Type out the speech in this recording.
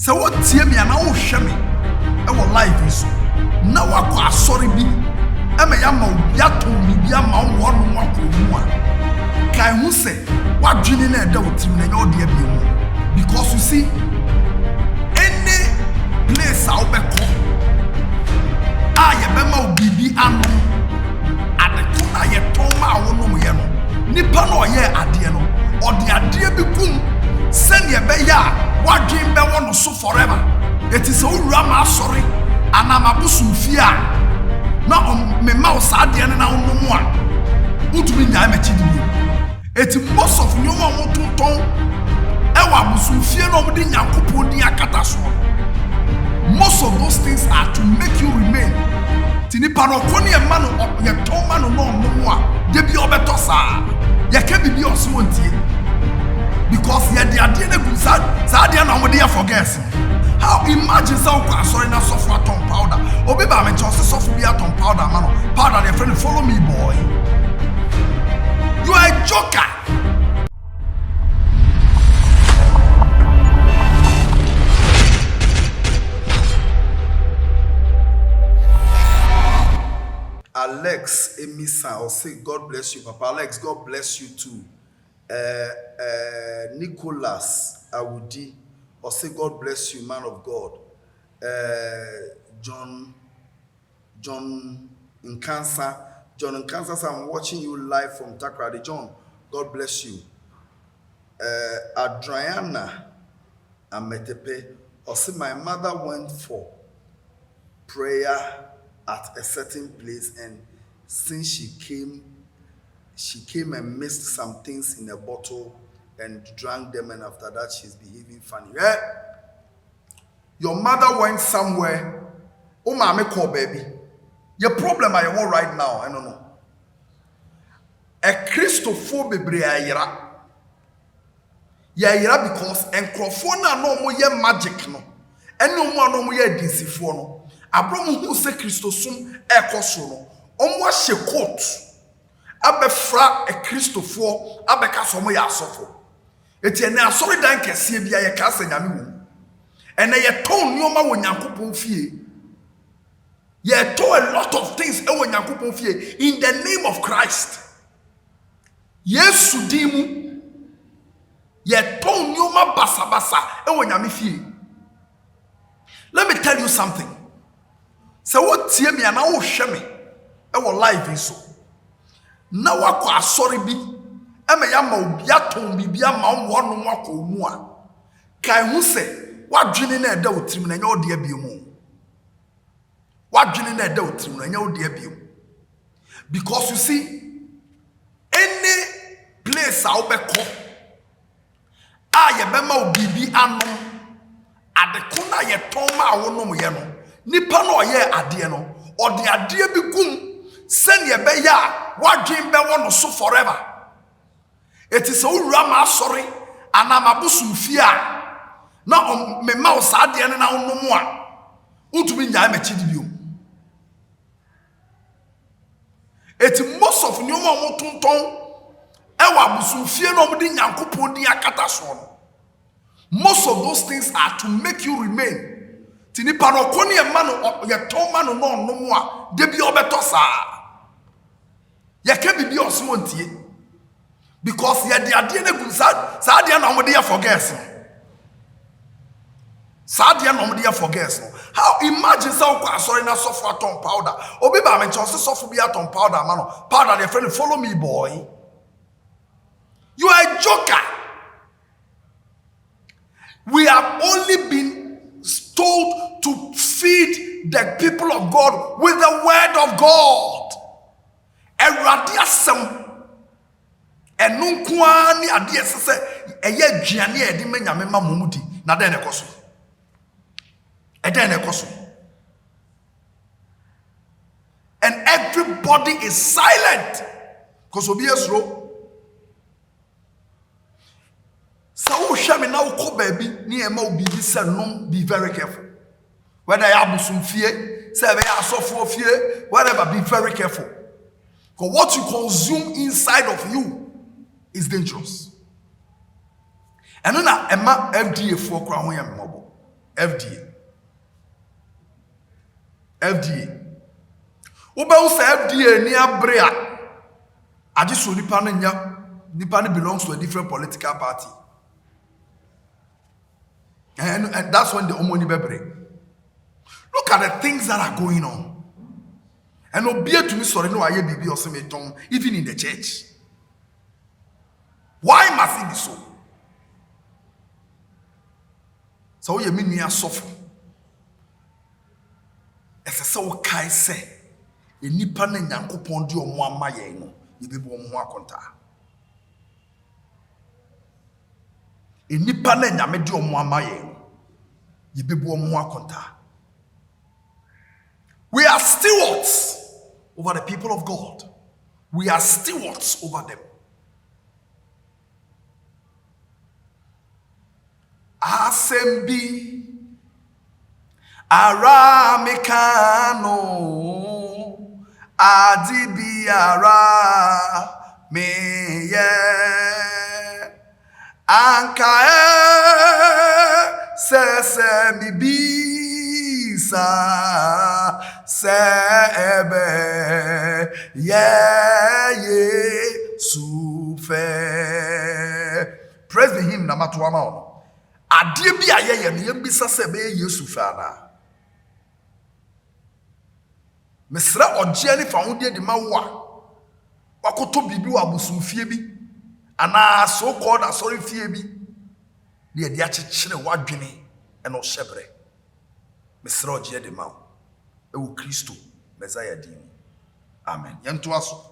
So what tie me na wo hwe me e wo life is na wakọ asori bi e me ya ma obi aton bi bia ma wo no wakọ mu a kai hu se wadwene na eda otim na nya ode abia mu because you see any place a obekọ a ye be ma obi bi ano adeto na ye ton ma wo no ye no nipa na oye ade no ode ade bi kum send ye be ya wadwen be wo no so forever. It is a rama sorry anamabusu fia na me ma osade ne na wo mo a utumi nya me chidi bi eti most of nyoma wo tonton e wa busu fie na omde nyankopon di akata so. Most of those things are to make you remain tini pano koni e ma no ye ton ma no no mo a de bi obeto sa ye ka bibi osmontie because ye de ade na gu sa ade na omde ye forget. How imagine so sorry na soft atom powder. Obi ba me chose soft be atom powder man. Powder your friend follow me boy. You are a joker. Alex Emisa, I'll say God bless you, Papa. Alex, God bless you too. Nicholas Awudi, or say God bless you, man of God. John Nkansa, so I'm watching you live from Takrady. John, God bless you. Adriana Ametepe, or say my mother went for prayer at a certain place, and since she came and mixed some things in a bottle and drank them, and after that she's behaving funny. Yeah? Your mother went somewhere. Oh, mommy, call baby. Your problem I want right now, I don't know. A Christopher Bebre Yayira because encrophona no more ye magic no. And no more no more ye disifono. Abraham who say Christosum ekoso no. Omwa she coat. Abefra a Christopher abeka somo ya asofo. Eti ene asori dan kese bia ye ka asa nyame wo. Ene ye ton nyoma wo Nyankopon fie. Ye ton a lot of things e wo Nyankopon fie in the name of Christ. Yesu dimu ye ton nyoma basa e wo nyame fie. Let me tell you something. So what tie me na wo hwe me e wo life so. Na wakọ asori bi eme ya ma obi aton bibia ma wo no wakọ mu a kai hu se wadwene na eda otrim na nya ode abiemu wadwene na eda otrim na nya ode abiemu because you see any place a obekọ a ye be ma obi bi anom adeko na ye ton ma wo nom ye no nipa na oye ade no ode ade bi kum send ye be ya wadwen be wo no so forever. It is a rama sorry anamabusu fia na me ma osade ne na wo mo a utumi nya me chidi bio. It most of nyoma mo tonton e wa busu fie no mo di Nyankopon di akata so no. Most of those things are to make you remain. Tini pano koni e mano ye ton mano no mo a de bi obeto sa. Ye ke bibi osmontie because ye de ade na gu sa ade na omde ye forget. Sa ade na omde ye forget. How imagine so kwa sorry na soft atom powder. Obi ba me chose soft bi atom powder mano. Powder your friend follow me boy. You are a joker. We have only been told to feed the people of God with the word of God. Eradi asem enunkuan ni ade sese eye aduane e de manyame ma momudi na den ekoso and everybody is silent because obi esro so wo hwe me na wo ko baabi ni e ma obi bi se nom, be very careful whether you abusum fie say be asofo fie whatever, be very careful. Because what you consume inside of you is dangerous. And then Emma FDA for crown mobo. FDA. Wobɛwo sɛ FDA ni abre a agye so nipa no belongs to a different political party. And that's when the omoni bebre. Look at the things that are going on. And obia to me sorry no aye bibi or semeton even in the church. Why must it be so? So you mean me suffer. Ɛsɛ sɛ wo kai sɛ enipa na Nyankopɔn de ɔmo ama yɛn no yɛbɛbu ɔmo ho akonta. Enipa na Nyame de ɔmo ama yɛn no yɛbɛbu ɔmo ho akonta. We are stewards over the people of God. We are stewards over them. Asembi ara mekano adibi ara meye anka se bibisa sebe ye sufe. Praise the hymn na matuama ono. Adie bi ayeye ne yembisa sebe ye sufe ana. Mesra ogye ne fa hodie de ma wo a wakoto bibi wa abusumfie bi ana so called asori fie bi ne de akyekere wadwene eno hyebre. Mesra ogye de ma wo ewo Kristo Messiah din. Amen. Yento aso.